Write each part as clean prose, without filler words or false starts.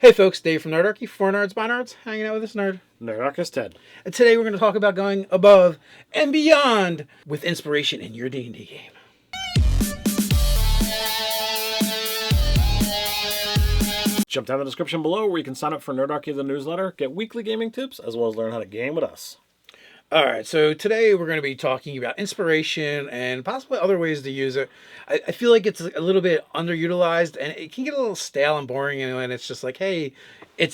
Hey folks, Dave from Nerdarchy, for Nerds by Nerds, hanging out with this nerd. Nerdarchy Ted. And today we're going to talk about going above and beyond with inspiration in your D&D game. Jump down the description below where you can sign up for Nerdarchy the newsletter, get weekly gaming tips, as well as learn how to game with us. All right, so today we're going to be talking about inspiration and possibly other ways to use it. I feel like it's a little bit underutilized, and it can get a little stale and boring, and it's just like, hey,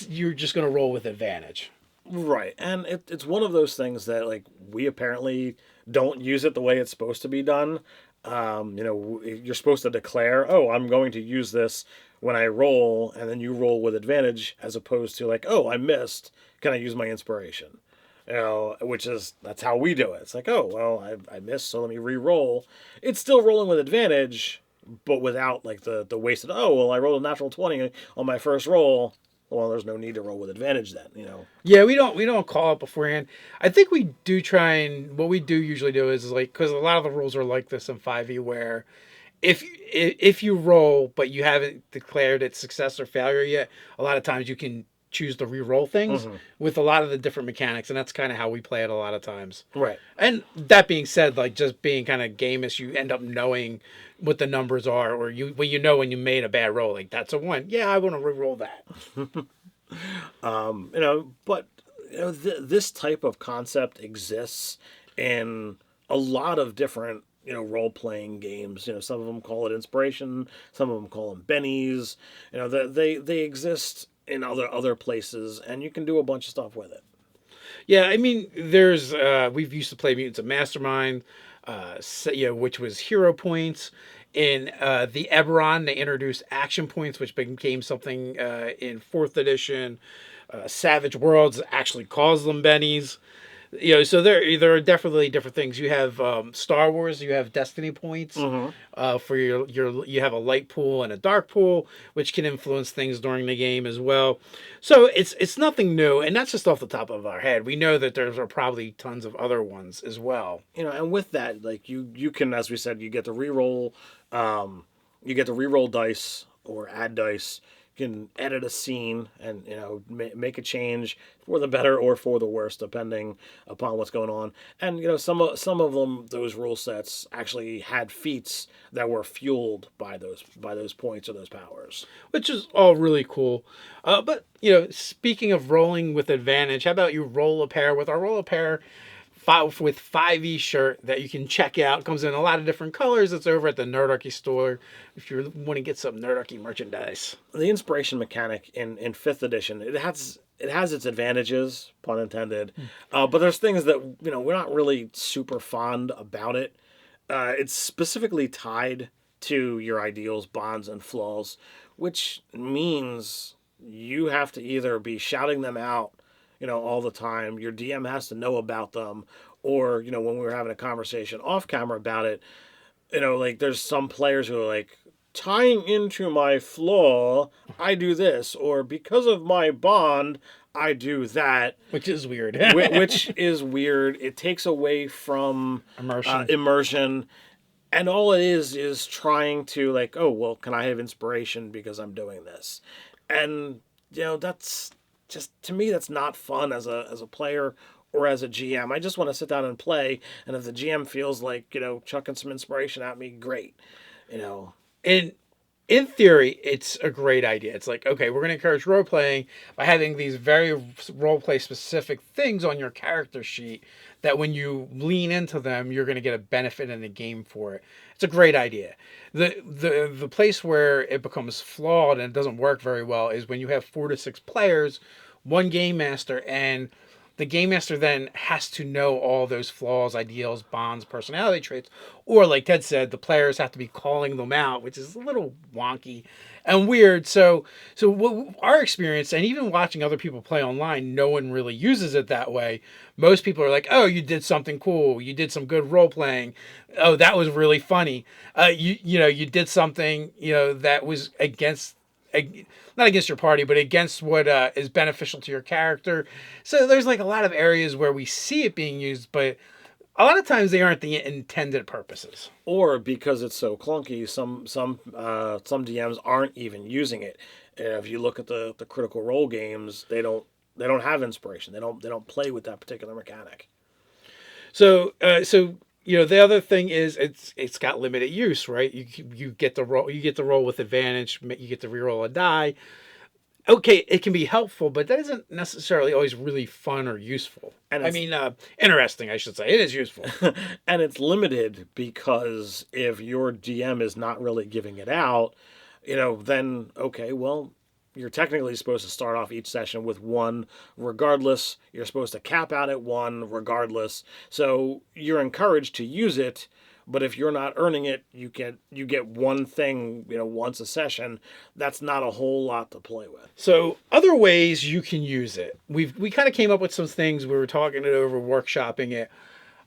you're just going to roll with advantage. Right, and it's one of those things that we apparently don't use it the way it's supposed to be done. You're supposed to declare, oh, I'm going to use this when I roll, and then you roll with advantage, as opposed to oh, I missed. Can I use my inspiration? That's how we do it. It's like, oh, well, I missed, so let me re-roll. It's still rolling with advantage, but without the wasted, oh, well, I rolled a natural 20 on my first roll. Well, there's no need to roll with advantage then, Yeah, we don't call it beforehand. I think we do try, and what we do usually do is because a lot of the rules are like this in 5e, where if you roll but you haven't declared it success or failure yet, a lot of times you can choose to re-roll things with a lot of the different mechanics, and that's kind of how we play it a lot of times. Right. And that being said, just being kind of gamist, you end up knowing what the numbers are, or when you made a bad roll, that's a 1. Yeah, I want to re-roll that. This type of concept exists in a lot of different role-playing games. Some of them call it inspiration, some of them call them bennies. They exist in other places, and you can do a bunch of stuff with it. Yeah, I mean, there's we've used to play Mutants of Mastermind, which was hero points. In the Eberron, they introduced action points, which became something in 4th edition. Savage Worlds actually calls them bennies. So there are definitely different things. You have Star Wars. You have destiny points for you have a light pool and a dark pool, which can influence things during the game as well. So it's nothing new, and that's just off the top of our head. We know that there are probably tons of other ones as well. And with that, you can, as we said, you get to reroll, dice or add dice. You can edit a scene and make a change for the better or for the worse, depending upon what's going on. And some of them, those rule sets actually had feats that were fueled by those points or those powers, which is all really cool. But speaking of rolling with advantage, how about you roll a pair with our roll a pair with 5e shirt that you can check out. It comes in a lot of different colors. It's over at the Nerdarchy store if you want to get some Nerdarchy merchandise. The inspiration mechanic in 5th edition, it has its advantages, pun intended, but there's things that we're not really super fond about it. It's specifically tied to your ideals, bonds, and flaws, which means you have to either be shouting them out all the time. Your DM has to know about them, or when we were having a conversation off camera about it, there's some players who are tying into my flaw, I do this, or because of my bond, I do that, which is weird. which is weird. It takes away from immersion, and all it is trying to oh, well, can I have inspiration because I'm doing this? And that's just, to me, that's not fun as a player or as a GM. I just want to sit down and play, and if the GM feels like chucking some inspiration at me, great. And in theory, it's a great idea. It's okay, we're going to encourage role playing by having these very role play specific things on your character sheet that when you lean into them, you're going to get a benefit in the game for it. It's a great idea. The place where it becomes flawed and it doesn't work very well is when you have 4 to 6 players, one game master, and the game master then has to know all those flaws, ideals, bonds, personality traits. Or like Ted said, the players have to be calling them out, which is a little wonky and weird. So what our experience, and even watching other people play online, no one really uses it that way. Most people are like, oh, you did something cool. You did some good role playing. Oh, that was really funny. You did something, that was not against your party, but against what is beneficial to your character. So there's a lot of areas where we see it being used, but a lot of times they aren't the intended purposes. Or because it's so clunky, some DMs aren't even using it. If you look at the Critical Role games, they don't have inspiration. They don't play with that particular mechanic. So the other thing is it's got limited use, right? You get to roll with advantage. You get to reroll a die. Okay, it can be helpful, but that isn't necessarily always really fun or useful. And I it's mean, interesting, I should say. It is useful. and it's limited because if your DM is not really giving it out, then okay, well, you're technically supposed to start off each session with one regardless. You're supposed to cap out at one regardless. So you're encouraged to use it, but if you're not earning it, you get one thing, once a session. That's not a whole lot to play with. So other ways you can use it. We kind of came up with some things. We were talking it over, workshopping it.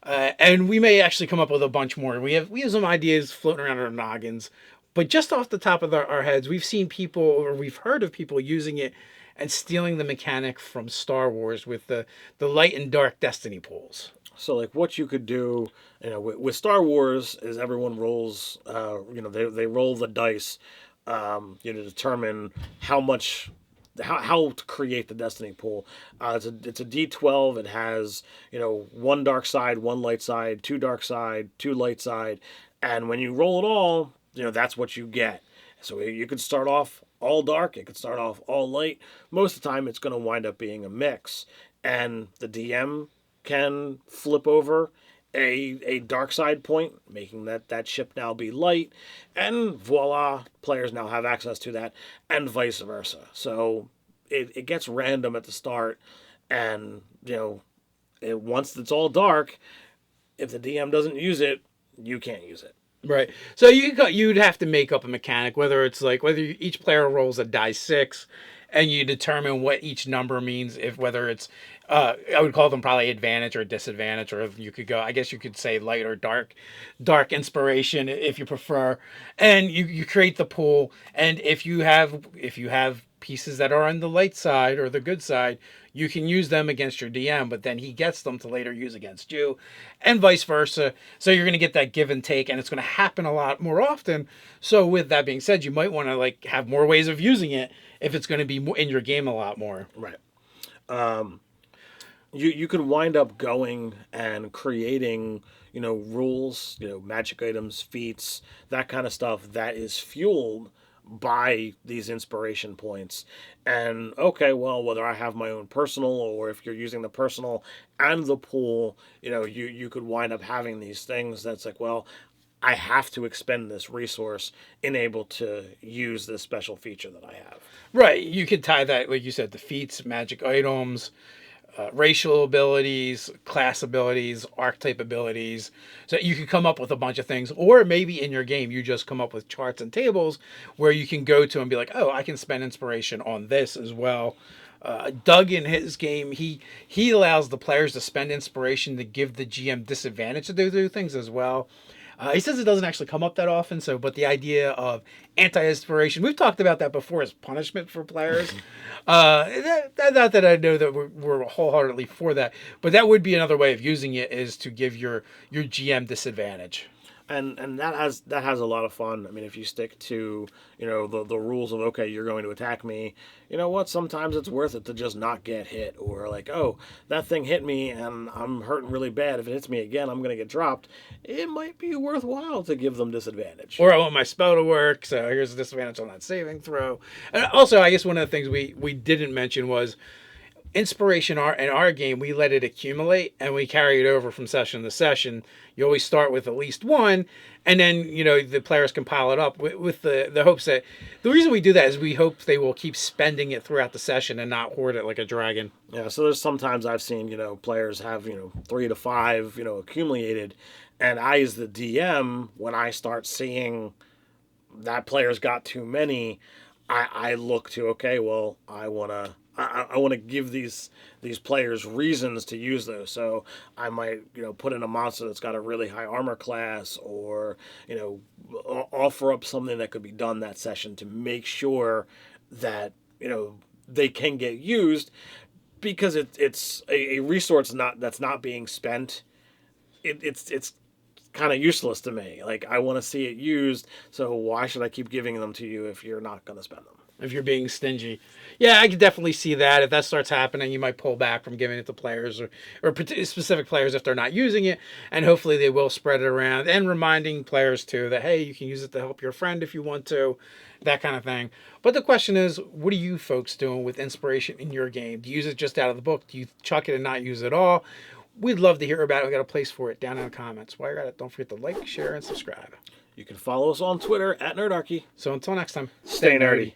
And we may actually come up with a bunch more. We have some ideas floating around our noggins, but just off the top of our heads, we've seen people or we've heard of people using it and stealing the mechanic from Star Wars with the light and dark destiny pools. So like what you could do, with Star Wars is everyone rolls, they roll the dice, to determine how to create the destiny pool. It's a D12. It has one dark side, one light side, two dark side, two light side, and when you roll it all, that's what you get. So you could start off all dark. It could start off all light. Most of the time, it's going to wind up being a mix, and the DM can flip over a dark side point, making that ship now be light, and voila, players now have access to that, and vice versa. So it gets random at the start, and once it's all dark, if the DM doesn't use it, you can't use it. Right. So you'd have to make up a mechanic, whether it's like whether each player rolls a die 6, and you determine what each number means. If whether it's, I would call them probably advantage or disadvantage, or if you could go, I guess you could say light or dark inspiration if you prefer, and you create the pool. And if you have pieces that are on the light side or the good side, you can use them against your DM, but then he gets them to later use against you, and vice versa. So you're going to get that give and take, and it's going to happen a lot more often. So with that being said, you might want to like have more ways of using it if it's going to be in your game a lot more. Right. You could wind up going and creating, rules, magic items, feats, that kind of stuff that is fueled by these inspiration points. And okay, well, whether I have my own personal or if you're using the personal and the pool, you could wind up having these things that's like, well, I have to expend this resource in able to use this special feature that I have. Right. You could tie that, like you said, the feats, magic items, racial abilities, class abilities, archetype abilities. So you can come up with a bunch of things, or maybe in your game you just come up with charts and tables where you can go to and be like, oh, I can spend inspiration on this as well. Doug in his game, he allows the players to spend inspiration to give the GM disadvantage to do things as well. He says it doesn't actually come up that often, but the idea of anti-inspiration, we've talked about that before as punishment for players. Not that I know that we're wholeheartedly for that, but that would be another way of using it, is to give your GM disadvantage. And that has a lot of fun. I mean, if you stick to the rules of, okay, you're going to attack me, you know what? Sometimes it's worth it to just not get hit, or like, oh, that thing hit me and I'm hurting really bad. If it hits me again, I'm going to get dropped. It might be worthwhile to give them disadvantage. Or I want my spell to work, so here's a disadvantage on that saving throw. And also, I guess one of the things we didn't mention was inspiration. In our game, we let it accumulate and we carry it over from session to session. You always start with at least one, and then the players can pile it up with the hopes that the reason we do that is we hope they will keep spending it throughout the session and not hoard it like a dragon. Yeah, so there's sometimes I've seen players have 3 to 5 accumulated, and I, as the DM, when I start seeing that player's got too many, I look to, okay, well, I want to give these players reasons to use those. So I might put in a monster that's got a really high armor class, or offer up something that could be done that session to make sure that they can get used, because it's a resource that's not being spent. It's kind of useless to me. Like, I want to see it used, so why should I keep giving them to you if you're not going to spend them? if you're being stingy. Yeah, I could definitely see that. If that starts happening, you might pull back from giving it to players or specific players if they're not using it. And hopefully they will spread it around and reminding players too that, hey, you can use it to help your friend if you want to, that kind of thing. But the question is, what are you folks doing with inspiration in your game? Do you use it just out of the book? Do you chuck it and not use it at all? We'd love to hear about it. We got a place for it down in the comments. While you're at it, don't forget to like, share, and subscribe. You can follow us on Twitter at Nerdarchy. So until next time, Stay nerdy.